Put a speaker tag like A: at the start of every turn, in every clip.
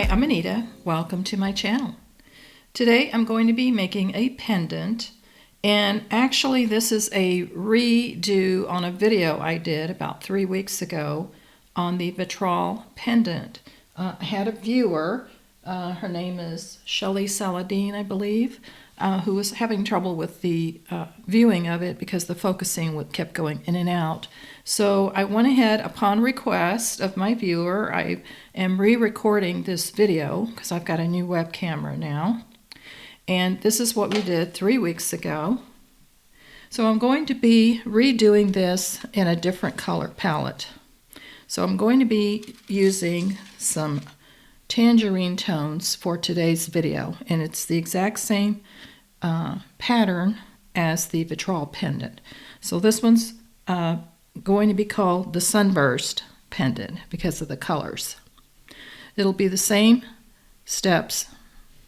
A: Hi, I'm Anita. Welcome to my channel. Today I'm going to be making a pendant, and actually this is a redo on a video I did about 3 weeks ago on the vitrol pendant. I had a viewer, her name is Shelly Saladin, I believe, who was having trouble with the viewing of it because the focusing kept going in and out. So I went ahead, upon request of my viewer, I am re-recording this video because I've got a new web camera now. And this is what we did 3 weeks ago. So I'm going to be redoing this in a different color palette. So I'm going to be using some tangerine tones for today's video, and it's the exact same pattern as the vitrol pendant. So this one's going to be called the Sunburst Pendant because of the colors. It'll be the same steps,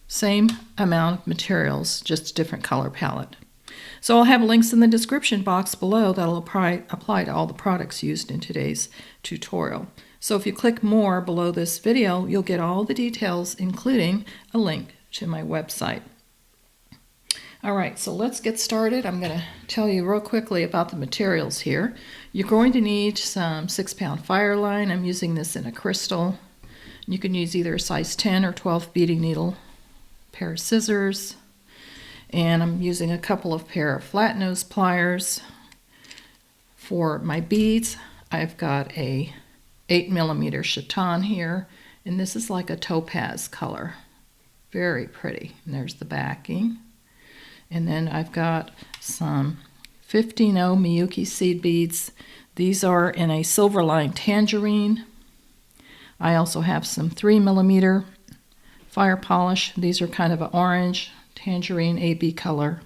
A: same amount of materials, just a different color palette. So I'll have links in the description box below that'll apply to all the products used in today's tutorial. So if you click more below this video, you'll get all the details, including a link to my website. Alright, so let's get started. I'm going to tell you real quickly about the materials here. You're going to need some 6-pound Fireline. I'm using this in a crystal. You can use either a size 10 or 12 beading needle, a pair of scissors, and I'm using a couple of pair of flat nose pliers. For my beads, I've got a 8mm chaton here, and this is like a topaz color. Very pretty. And there's the backing. And then I've got some 15-0 Miyuki seed beads. These are in a Silverline tangerine. I also have some 3mm fire polish. These are kind of an orange tangerine AB color.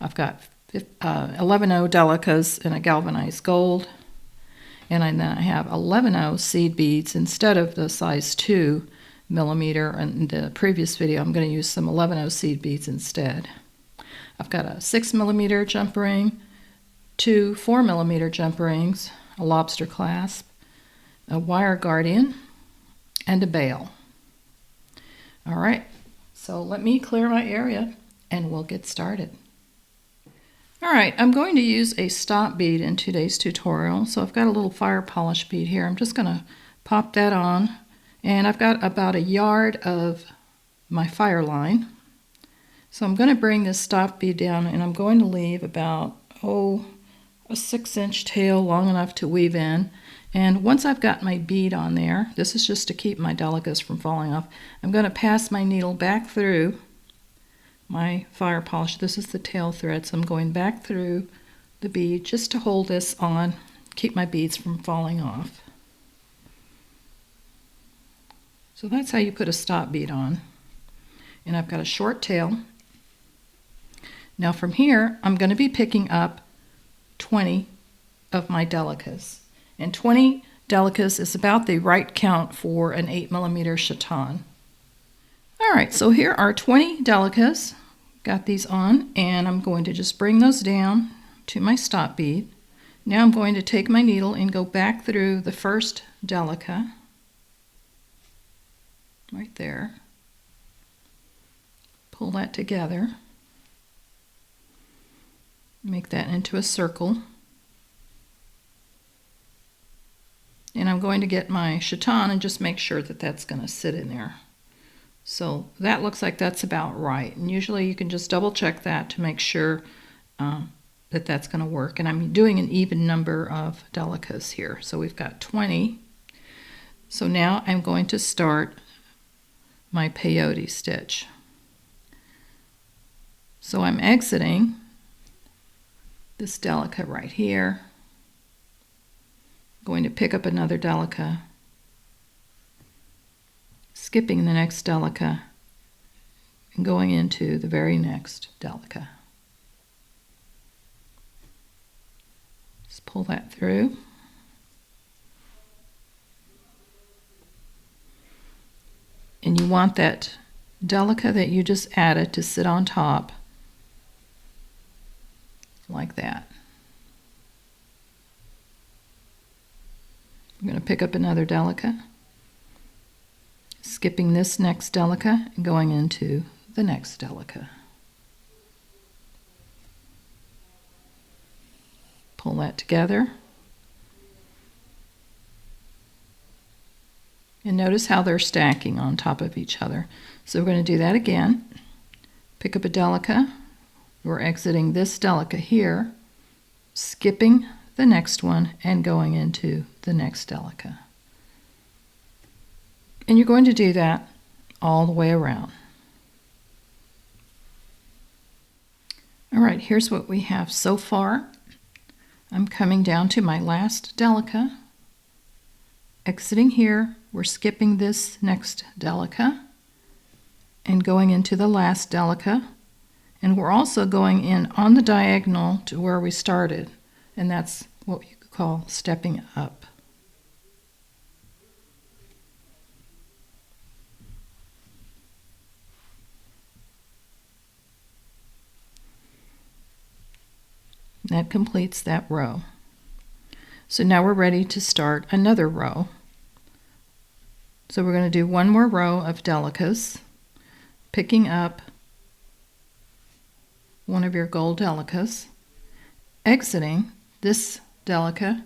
A: I've got 11-0 delicas in a galvanized gold. And then I have 11-0 seed beads instead of the size 2mm. In the previous video, I'm going to use some 11-0 seed beads instead. I've got a 6mm jump ring, 2 4mm jump rings, a lobster clasp, a wire guardian, and a bail. All right, so let me clear my area and we'll get started. All right, I'm going to use a stop bead in today's tutorial. So I've got a little fire polish bead here. I'm just going to pop that on, and I've got about a yard of my Fireline. So I'm going to bring this stop bead down, and I'm going to leave about, a 6-inch tail long enough to weave in. And once I've got my bead on there, this is just to keep my delicas from falling off, I'm going to pass my needle back through my fire polish. This is the tail thread, so I'm going back through the bead just to hold this on, keep my beads from falling off. So that's how you put a stop bead on. And I've got a short tail. Now from here, I'm going to be picking up 20 of my delicas. And 20 delicas is about the right count for an 8mm chaton. All right, so here are 20 delicas. Got these on, and I'm going to just bring those down to my stop bead. Now I'm going to take my needle and go back through the first delica, right there. Pull that together. Make that into a circle. And I'm going to get my chaton and just make sure that that's going to sit in there. So that looks like that's about right. And usually you can just double check that to make sure that that's going to work. And I'm doing an even number of delicas here. So we've got 20. So now I'm going to start my peyote stitch. So I'm exiting this delica right here. Going to pick up another delica, skipping the next delica, and going into the very next delica. Just pull that through. And you want that delica that you just added to sit on top like that. I'm going to pick up another delica, skipping this next delica and going into the next delica. Pull that together. And notice how they're stacking on top of each other. So we're going to do that again. Pick up a delica. We're exiting this delica here, skipping the next one and going into the next delica. And you're going to do that all the way around. All right, here's what we have so far. I'm coming down to my last delica, exiting here. We're skipping this next delica and going into the last delica, and we're also going in on the diagonal to where we started, and that's what you could call stepping up. That completes that row. So now we're ready to start another row. So we're going to do one more row of delicas, picking up one of your gold delicas, exiting this delica,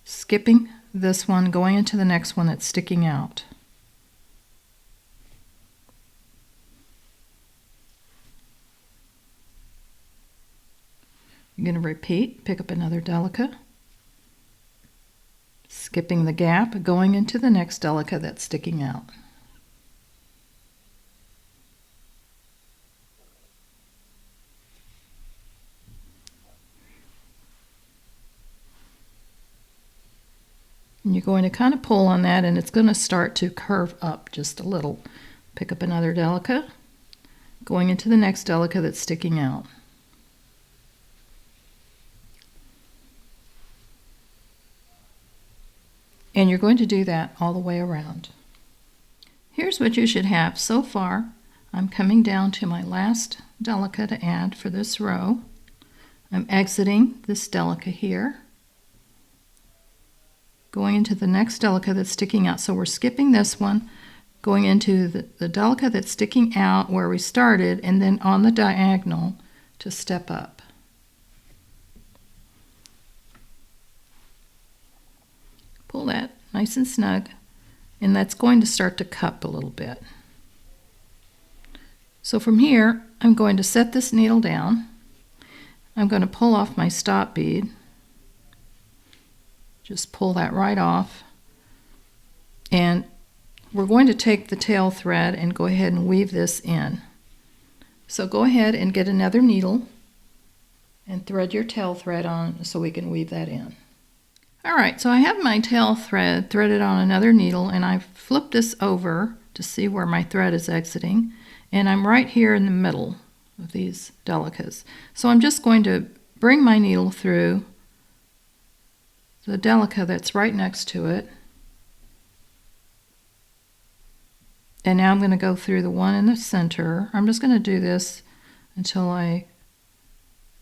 A: skipping this one, going into the next one that's sticking out. You're going to repeat, pick up another delica, skipping the gap, going into the next delica that's sticking out. And you're going to kind of pull on that, and it's going to start to curve up just a little. Pick up another delica, going into the next delica that's sticking out. And you're going to do that all the way around. Here's what you should have so far. I'm coming down to my last delica to add for this row. I'm exiting this delica here, going into the next delica that's sticking out. So we're skipping this one, going into the delica that's sticking out where we started, and then on the diagonal to step up. Pull that nice and snug, and that's going to start to cup a little bit. So from here, I'm going to set this needle down. I'm going to pull off my stop bead. Just pull that right off. And we're going to take the tail thread and go ahead and weave this in. So go ahead and get another needle and thread your tail thread on so we can weave that in. All right, so I have my tail thread threaded on another needle, and I've flipped this over to see where my thread is exiting, and I'm right here in the middle of these delicas. So I'm just going to bring my needle through the delica that's right next to it, and now I'm going to go through the one in the center. I'm just going to do this until I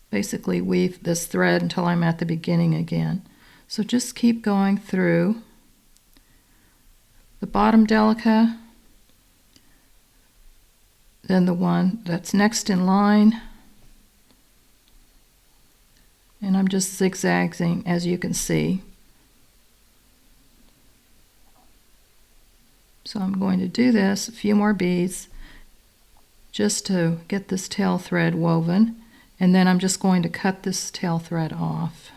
A: basically weave this thread until I'm at the beginning again. So just keep going through the bottom delica, then the one that's next in line, and I'm just zigzagging, as you can see. So I'm going to do this, a few more beads, just to get this tail thread woven, and then I'm just going to cut this tail thread off.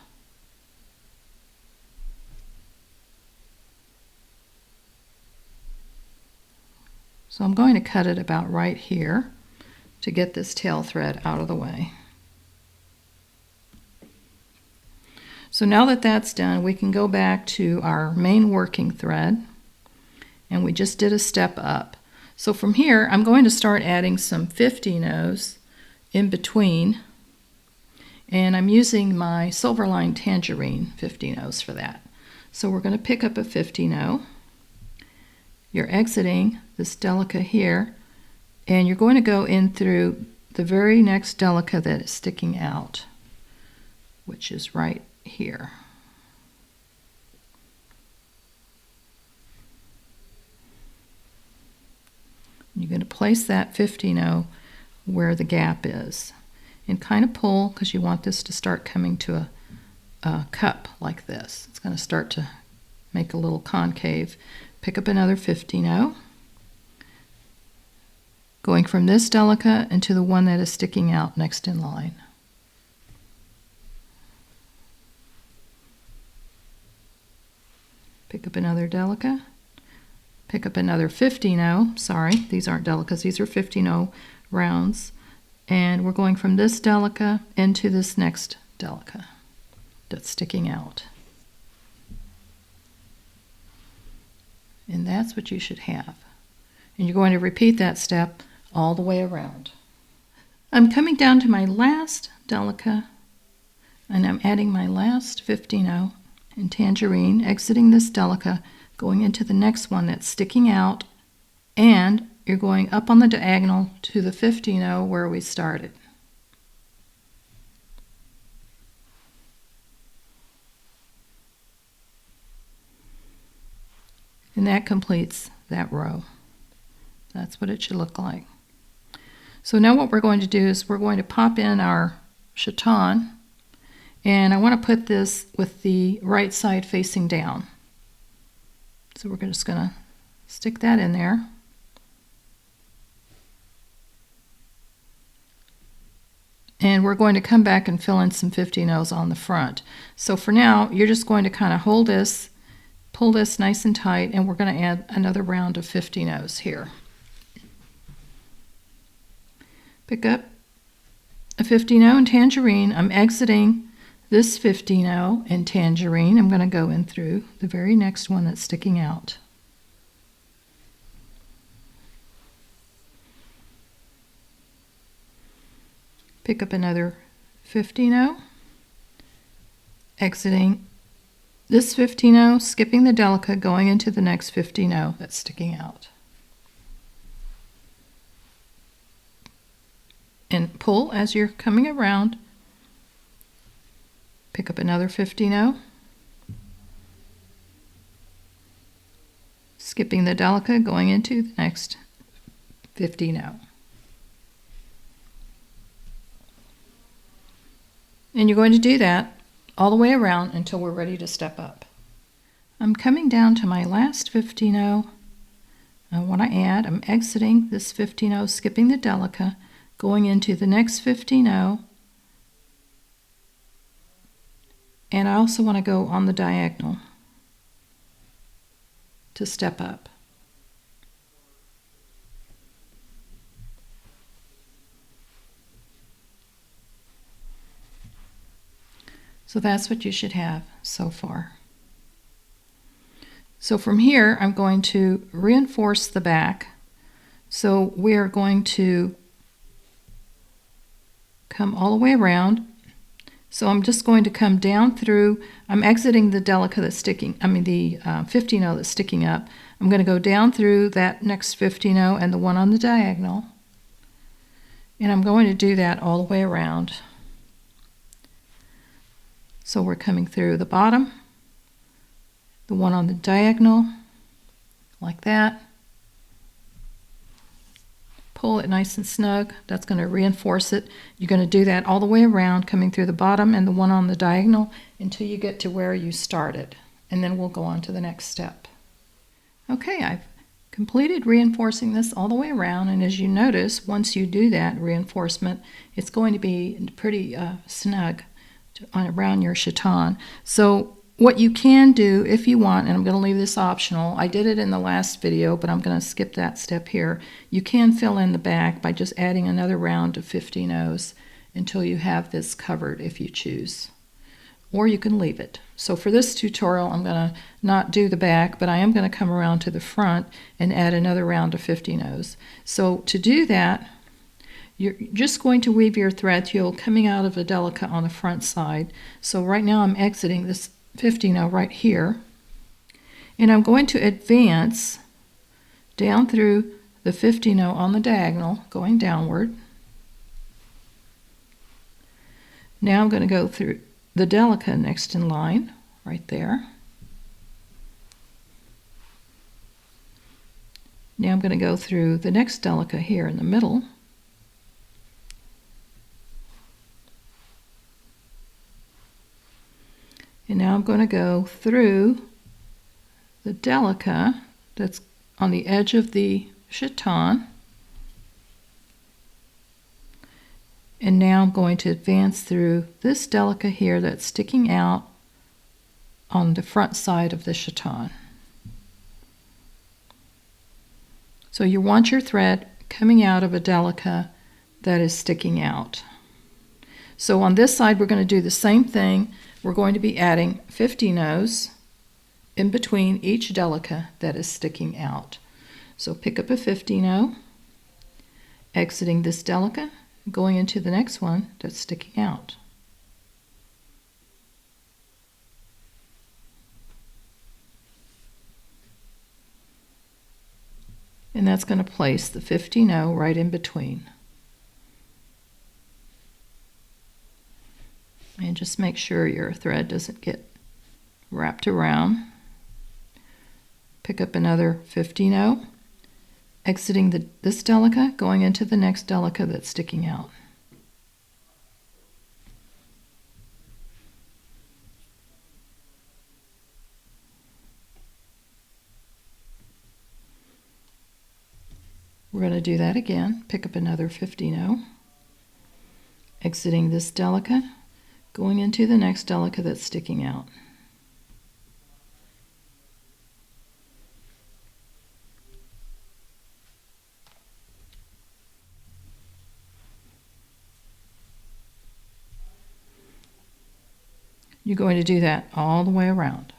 A: So I'm going to cut it about right here to get this tail thread out of the way. So now that that's done, we can go back to our main working thread, and we just did a step up. So from here, I'm going to start adding some 15-ohs in between, and I'm using my Fireline tangerine 15-ohs for that. So we're going to pick up a 15-oh. You're exiting this delica here, and you're going to go in through the very next delica that is sticking out, which is right here. You're going to place that 15-0 where the gap is. And kind of pull, because you want this to start coming to a cup like this. It's going to start to make a little concave. Pick up another 15-0. Going from this delica into the one that is sticking out next in line. Pick up another delica. Pick up another 15-0. Sorry, these aren't delicas, these are 15-0 rounds. And we're going from this delica into this next delica that's sticking out. And that's what you should have. And you're going to repeat that step all the way around. I'm coming down to my last delica, and I'm adding my last 15-0 in tangerine, exiting this delica, going into the next one that's sticking out, and you're going up on the diagonal to the 15-0 where we started. And that completes that row. That's what it should look like. So now what we're going to do is we're going to pop in our chaton, and I want to put this with the right side facing down. So we're just going to stick that in there. And we're going to come back and fill in some 15-0s on the front. So for now, you're just going to kind of hold this, pull this nice and tight, and we're going to add another round of 15-0s here. Pick up a 15-0 in tangerine. I'm exiting this 15-0 in tangerine. I'm going to go in through the very next one that's sticking out. Pick up another 15-0, exiting this 15-0, skipping the delica, going into the next 15-0 that's sticking out. And pull as you're coming around. Pick up another 15-0, skipping the delica, going into the next 15-0. And you're going to do that all the way around until we're ready to step up. I'm coming down to my last 15-0. I want to add, I'm exiting this 15-0, skipping the delica, going into the next 15-0. And I also want to go on the diagonal to step up. So that's what you should have so far. So from here, I'm going to reinforce the back. So we're going to come all the way around. So I'm just going to come down through, I'm exiting the delica that's sticking, the 15-0 that's sticking up. I'm going to go down through that next 15-0 and the one on the diagonal. And I'm going to do that all the way around. So we're coming through the bottom, the one on the diagonal, like that. Pull it nice and snug. That's going to reinforce it. You're going to do that all the way around, coming through the bottom and the one on the diagonal until you get to where you started. And then we'll go on to the next step. Okay, I've completed reinforcing this all the way around. And as you notice, once you do that reinforcement, it's going to be pretty snug around your chaton. So what you can do if you want, and I'm going to leave this optional, I did it in the last video, but I'm going to skip that step here. You can fill in the back by just adding another round of 15-0s until you have this covered if you choose. Or you can leave it. So for this tutorial, I'm going to not do the back, but I am going to come around to the front and add another round of 15-0s. So to do that, you're just going to weave your thread tail coming out of a delica on the front side. So right now I'm exiting this 15-0 right here. And I'm going to advance down through the 15-0 on the diagonal, going downward. Now I'm going to go through the delica next in line, right there. Now I'm going to go through the next delica here in the middle. And now I'm going to go through the delica that's on the edge of the chaton. And now I'm going to advance through this delica here that's sticking out on the front side of the chaton. So you want your thread coming out of a delica that is sticking out. So on this side we're going to do the same thing. We're going to be adding 50 no's in between each delica that is sticking out. So pick up a 50 no, exiting this delica, going into the next one that's sticking out. And that's going to place the 50 no right in between. And just make sure your thread doesn't get wrapped around. Pick up another 50 no, exiting this delica, going into the next delica that's sticking out. We're going to do that again. Pick up another 50 no, exiting this delica, going into the next delica that's sticking out. You're going to do that all the way around.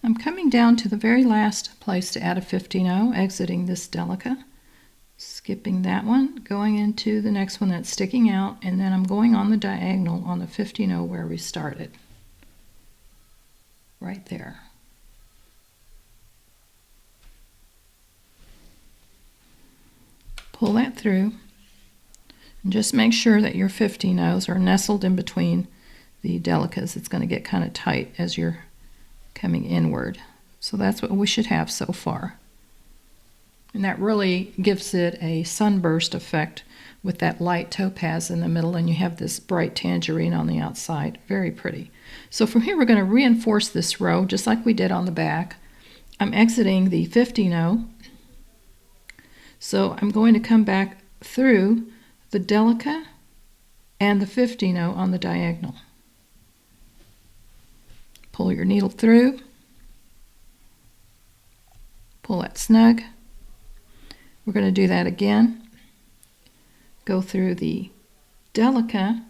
A: I'm coming down to the very last place to add a 50 no, exiting this delica, skipping that one, going into the next one that's sticking out, and then I'm going on the diagonal on the 50 no where we started. Right there. Pull that through, and just make sure that your 50 no's are nestled in between the delicas. It's going to get kind of tight as you're coming inward. So that's what we should have so far. And that really gives it a sunburst effect with that light topaz in the middle, and you have this bright tangerine on the outside. Very pretty. So from here we're going to reinforce this row just like we did on the back. I'm exiting the 50 no. So I'm going to come back through the delica and the 50 no on the diagonal. Pull your needle through, pull that snug. We're going to do that again. Go through the delica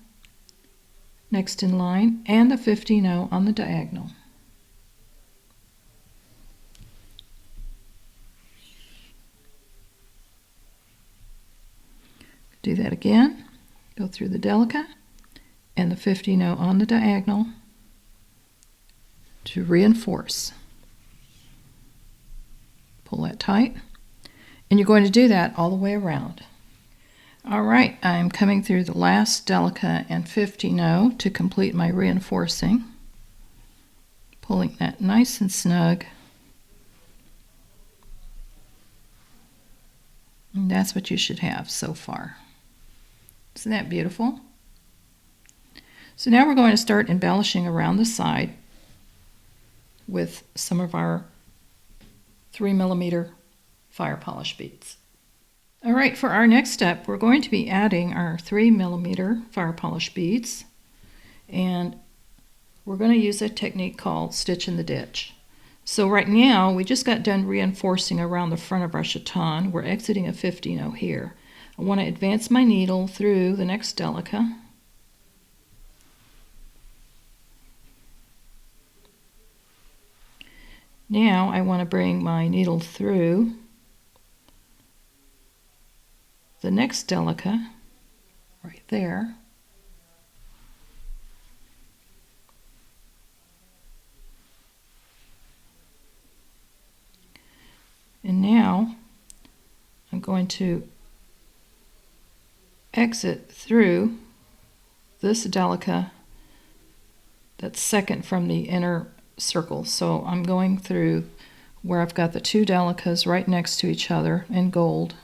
A: next in line and the 50 no on the diagonal. Do that again. Go through the delica and the 50 no on the diagonal to reinforce. Pull that tight, and you're going to do that all the way around. All right, I'm coming through the last delica and 50 no to complete my reinforcing. Pulling that nice and snug. And that's what you should have so far. Isn't that beautiful? So now we're going to start embellishing around the side with some of our 3mm fire polish beads. All right, for our next step, we're going to be adding our 3mm fire polish beads, and we're going to use a technique called stitch in the ditch. So right now, we just got done reinforcing around the front of our chaton. We're exiting a 50 no here. I want to advance my needle through the next delica. Now I want to bring my needle through the next delica right there. And now I'm going to exit through this delica that's second from the inner circle. So I'm going through where I've got the two delicas right next to each other in gold.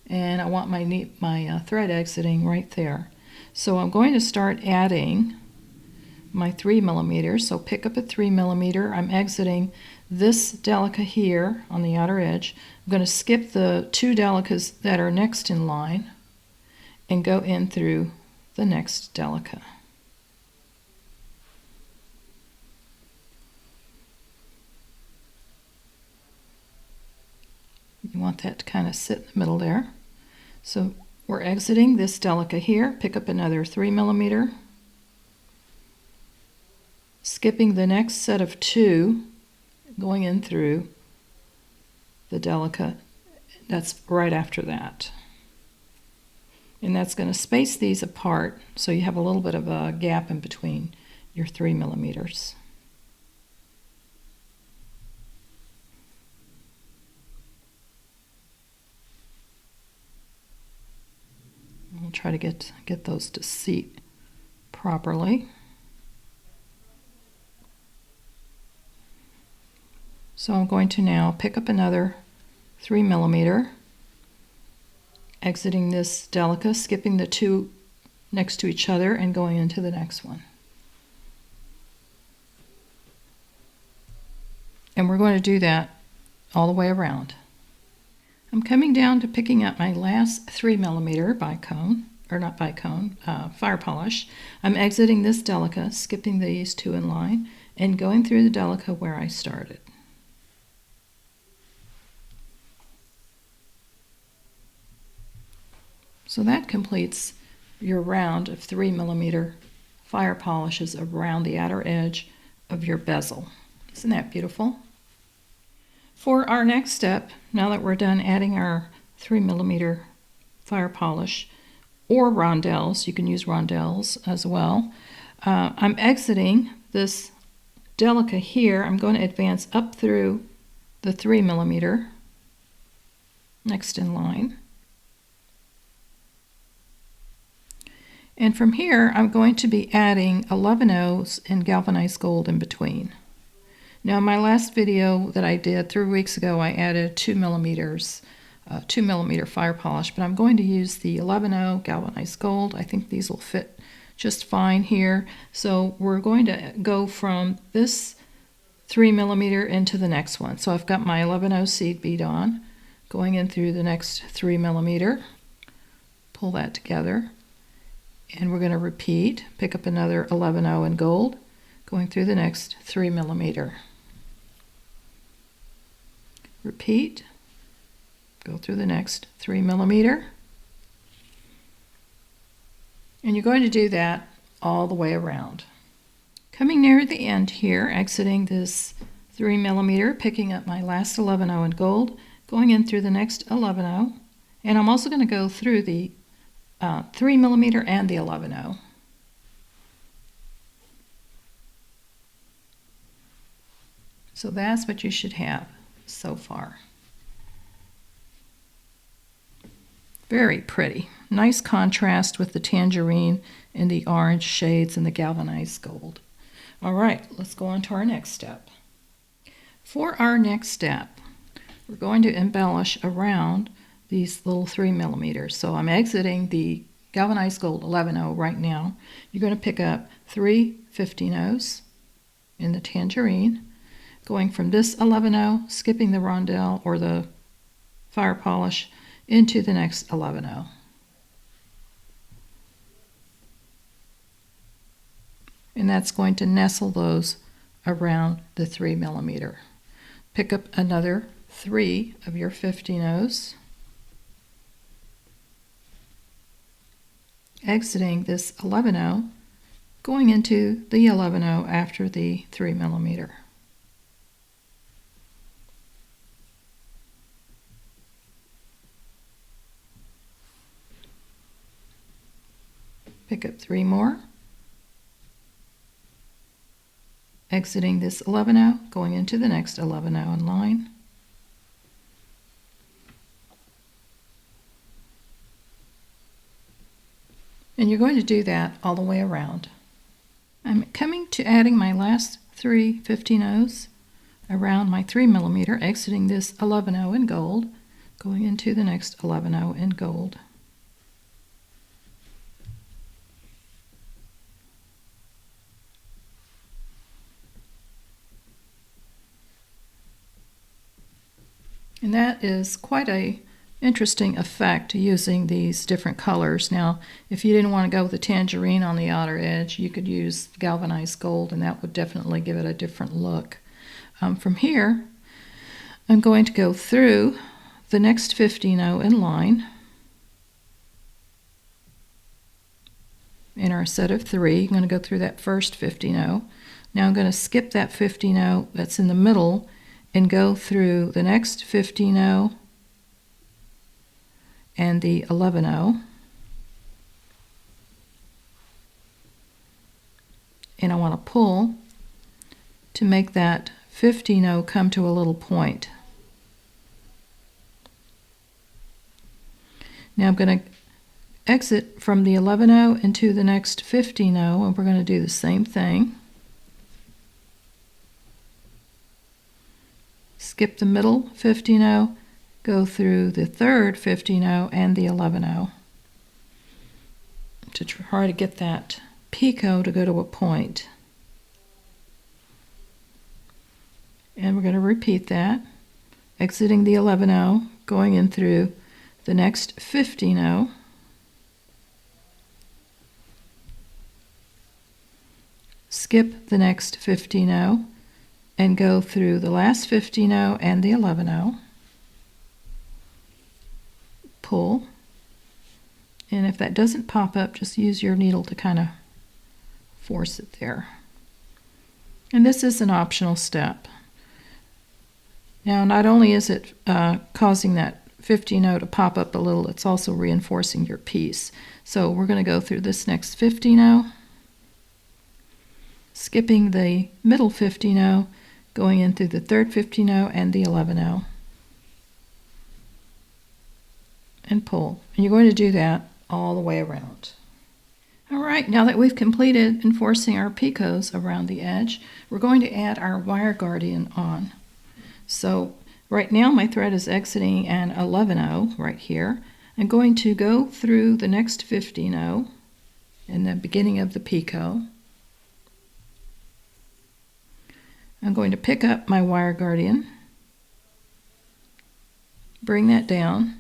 A: And I want my thread exiting right there. So I'm going to start adding my 3mm. So pick up a 3mm. I'm exiting this delica here on the outer edge. I'm going to skip the two delicas that are next in line and go in through the next delica. You want that to kind of sit in the middle there. So we're exiting this delica here. Pick up another 3mm. Skipping the next set of two, going in through the delica that's right after that. And that's going to space these apart so you have a little bit of a gap in between your 3mm. We'll try to get those to seat properly. So I'm going to now pick up another 3mm, exiting this delica, skipping the two next to each other and going into the next one. And we're going to do that all the way around. I'm coming down to picking up my last 3mm bicone, or not bicone, fire polish. I'm exiting this delica, skipping these two in line, and going through the delica where I started. So that completes your round of 3mm fire polishes around the outer edge of your bezel. Isn't that beautiful? For our next step, now that we're done adding our 3mm fire polish or rondelles, you can use rondelles as well, I'm exiting this delica here. I'm going to advance up through the 3mm next in line. And from here, I'm going to be adding 11/0s in galvanized gold in between. Now, in my last video that I did 3 weeks ago, I added 2mm fire polish, but I'm going to use the 11/0 galvanized gold. I think these will fit just fine here. So we're going to go from this 3mm into the next one. So I've got my 11/0 seed bead on, going in through the next 3mm, pull that together. And we're going to repeat, pick up another 11/0 in gold, going through the next 3mm. Repeat, go through the next 3mm. And you're going to do that all the way around. Coming near the end here, exiting this 3mm, picking up my last 11/0 in gold, going in through the next 11/0, and I'm also going to go through the 3mm and the 11/0. So that's what you should have so far. Very pretty. Nice contrast with the tangerine and the orange shades and the galvanized gold. All right, let's go on to our next step. For our next step, we're going to embellish around these little 3mm. So I'm exiting the galvanized gold 11/0 right now. You're going to pick up 3 15/0s in the tangerine, going from this 11/0, skipping the rondelle or the fire polish into the next 11/0. And that's going to nestle those around the 3mm. Pick up another 3 of your 15/0s, exiting this 11/0, going into the 11/0 after the 3mm. Pick up 3 more, exiting this 11/0, going into the next 11/0 in line. And you're going to do that all the way around. I'm coming to adding my last 3 15/0s around my 3mm, exiting this 11/0 in gold, going into the next 11/0 in gold. And that is quite a interesting effect using these different colors. Now, if you didn't want to go with the tangerine on the outer edge, you could use galvanized gold, and that would definitely give it a different look. From here, I'm going to go through the next 15/0 in line in our set of 3. I'm going to go through that first 15/0. Now I'm going to skip that 15/0 that's in the middle and go through the next 15/0 and the 11/0. And I want to pull to make that 15/0 come to a little point. Now I'm going to exit from the 11/0 into the next 15/0, and we're going to do the same thing. Skip the middle 15/0, go through the third 15/0 and the 11/0 to try to get that picot to go to a point. And we're going to repeat that, exiting the 11/0, going in through the next 15/0, skip the next 15/0, and go through the last 15/0 and the 11/0. Pull, and if that doesn't pop up, just use your needle to kind of force it there. And this is an optional step. Now, not only is it causing that 15/0 to pop up a little, it's also reinforcing your piece. So we're going to go through this next 15/0, skipping the middle 15/0, going in through the third 15/0 and the 11/0, and pull. And you're going to do that all the way around. All right, now that we've completed enforcing our picots around the edge, we're going to add our wire guardian on. So right now my thread is exiting an 11/0 right here. I'm going to go through the next 15/0 in the beginning of the picot. I'm going to pick up my wire guardian, bring that down,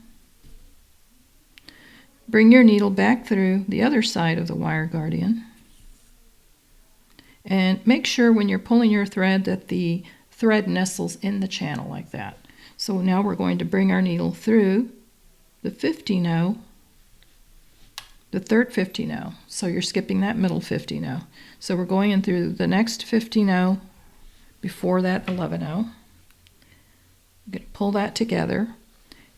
A: bring your needle back through the other side of the wire guardian, and make sure when you're pulling your thread that the thread nestles in the channel like that. So now we're going to bring our needle through the 15/0, the third 15/0. So you're skipping that middle 15/0. So we're going in through the next 15/0 before that 11/0. You're going to pull that together,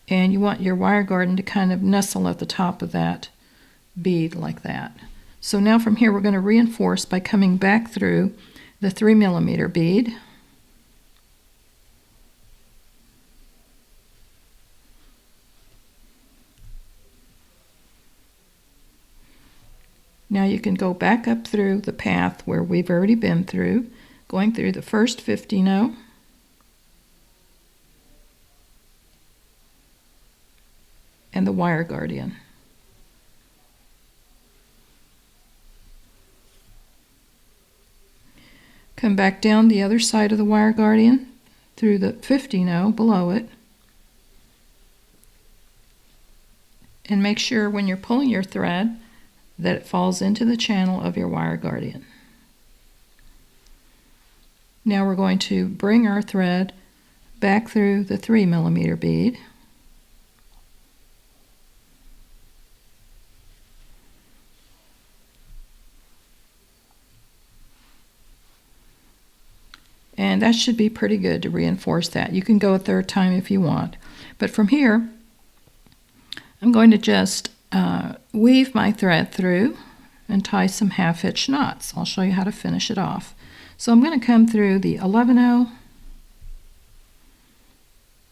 A: and you want your wire guardian to kind of nestle at the top of that bead like that. So now from here we're going to reinforce by coming back through the 3mm bead, now you can go back up through the path where we've already been through, going through the first 15/0, and the wire guardian. Come back down the other side of the wire guardian through the 15/0 below it, and make sure when you're pulling your thread that it falls into the channel of your wire guardian. Now we're going to bring our thread back through the 3mm bead, and that should be pretty good to reinforce that. You can go a third time if you want, but from here I'm going to just weave my thread through and tie some half-hitch knots. I'll show you how to finish it off. So I'm going to come through the 11/0,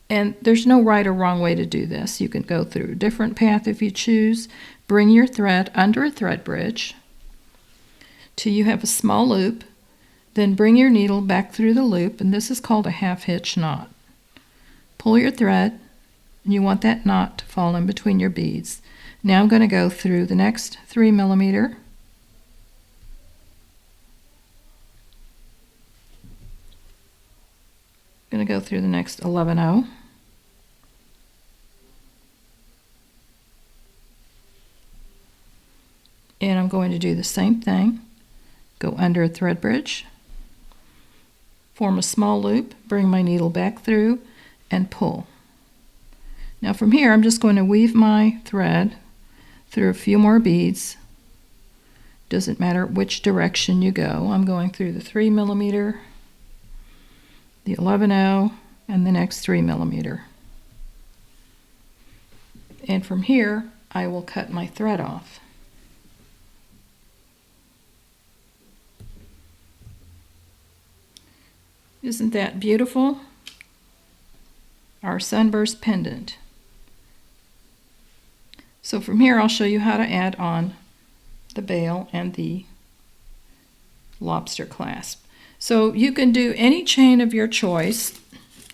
A: and there's no right or wrong way to do this. You can go through a different path if you choose. Bring your thread under a thread bridge till you have a small loop. Then bring your needle back through the loop, and this is called a half hitch knot. Pull your thread, and you want that knot to fall in between your beads. Now I'm going to go through the next 3 millimeter. I'm going to go through the next 11/0. And I'm going to do the same thing. Go under a thread bridge, form a small loop, bring my needle back through, and pull. Now from here, I'm just going to weave my thread through a few more beads. Doesn't matter which direction you go. I'm going through the 3 millimeter, the 11/0, and the next 3 millimeter. And from here, I will cut my thread off. Isn't that beautiful? Our Sunburst Pendant. So from here, I'll show you how to add on the bail and the lobster clasp. So you can do any chain of your choice.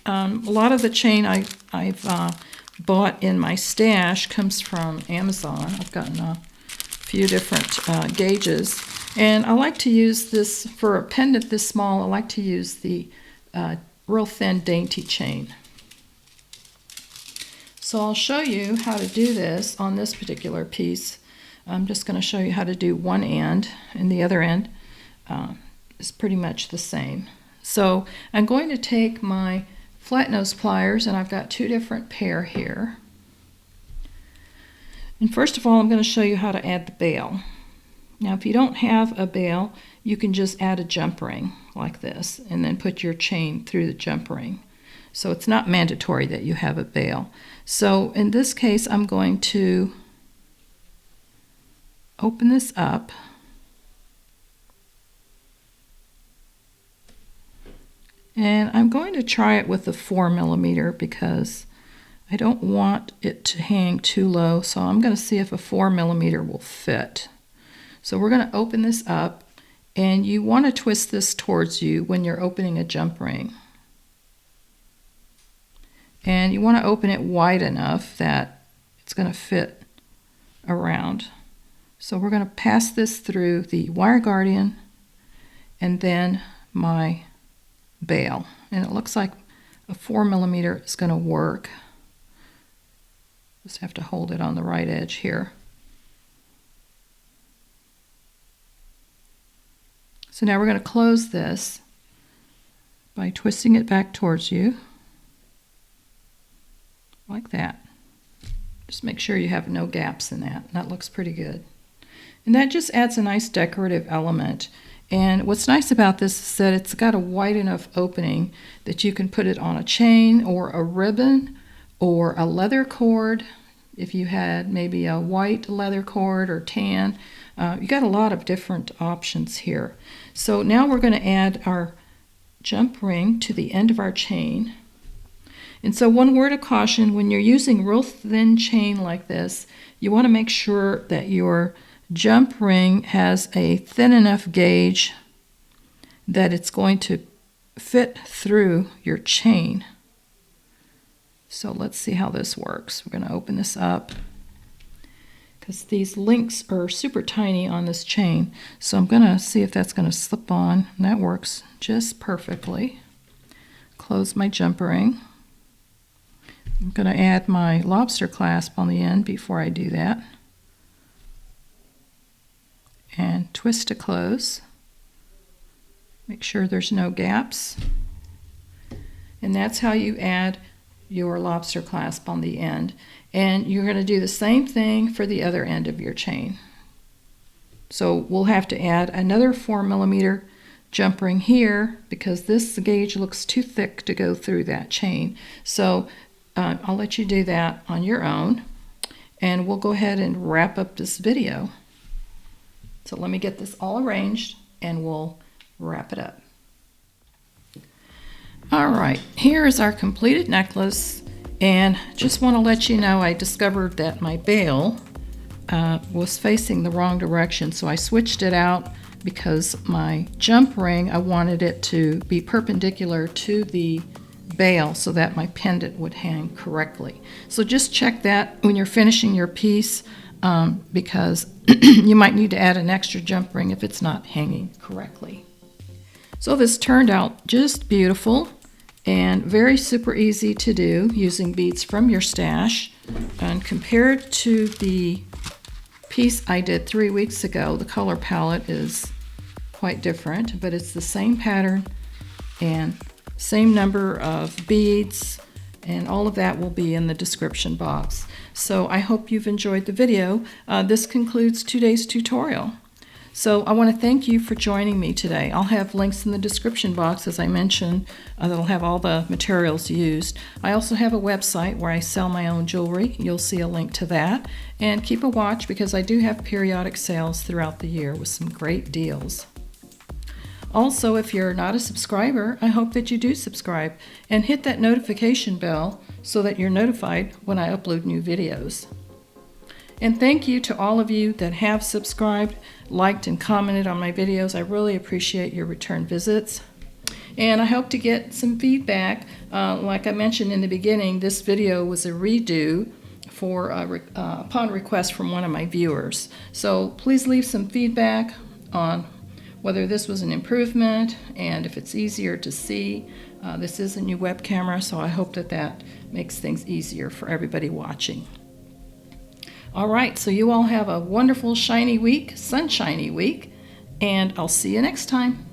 A: A lot of the chain I've bought in my stash comes from Amazon. I've gotten a few different gauges. And I like to use this, for a pendant this small, I like to use the real thin dainty chain. So I'll show you how to do this on this particular piece. I'm just going to show you how to do one end, and the other end is pretty much the same. So I'm going to take my flat nose pliers, and I've got 2 different pair here. And first of all, I'm going to show you how to add the bail. Now, if you don't have a bail, you can just add a jump ring like this and then put your chain through the jump ring. So it's not mandatory that you have a bail. So in this case, I'm going to open this up. And I'm going to try it with the 4 millimeter because I don't want it to hang too low. So I'm going to see if a 4 millimeter will fit. So we're going to open this up, and you want to twist this towards you when you're opening a jump ring. And you want to open it wide enough that it's going to fit around. So we're going to pass this through the wire guardian and then my bail. And it looks like a 4 millimeter is going to work. Just have to hold it on the right edge here. So now we're going to close this by twisting it back towards you, like that. Just make sure you have no gaps in that. That looks pretty good. And that just adds a nice decorative element. And what's nice about this is that it's got a wide enough opening that you can put it on a chain or a ribbon or a leather cord. If you had maybe a white leather cord or tan, you got a lot of different options here. So now we're going to add our jump ring to the end of our chain. And so one word of caution, when you're using real thin chain like this, you want to make sure that your jump ring has a thin enough gauge that it's going to fit through your chain. So let's see how this works. We're going to open this up because these links are super tiny on this chain. So I'm going to see if that's going to slip on. And that works just perfectly. Close my jump ring. I'm going to add my lobster clasp on the end before I do that. And twist to close. Make sure there's no gaps. And that's how you add your lobster clasp on the end. And you're going to do the same thing for the other end of your chain. So we'll have to add another 4 millimeter jump ring here because this gauge looks too thick to go through that chain. So I'll let you do that on your own. And we'll go ahead and wrap up this video. So let me get this all arranged and we'll wrap it up. All right, here is our completed necklace, and just want to let you know I discovered that my bail was facing the wrong direction, so I switched it out because my jump ring, I wanted it to be perpendicular to the bail so that my pendant would hang correctly. So just check that when you're finishing your piece, because you might need to add an extra jump ring if it's not hanging correctly. So this turned out just beautiful and very super easy to do using beads from your stash. And compared to the piece I did 3 weeks ago, the color palette is quite different, but it's the same pattern and same number of beads, and all of that will be in the description box. So I hope you've enjoyed the video. This concludes today's tutorial. So I want to thank you for joining me today. I'll have links in the description box, as I mentioned, that'll have all the materials used. I also have a website where I sell my own jewelry. You'll see a link to that. And keep a watch, because I do have periodic sales throughout the year with some great deals. Also, if you're not a subscriber, I hope that you do subscribe and hit that notification bell so that you're notified when I upload new videos. And thank you to all of you that have subscribed, liked, and commented on my videos. I really appreciate your return visits. And I hope to get some feedback. Like I mentioned in the beginning, this video was a redo for upon request from one of my viewers. So please leave some feedback on whether this was an improvement and if it's easier to see. This is a new web camera, so I hope that that makes things easier for everybody watching. All right, so you all have a wonderful shiny week, sunshiny week, and I'll see you next time.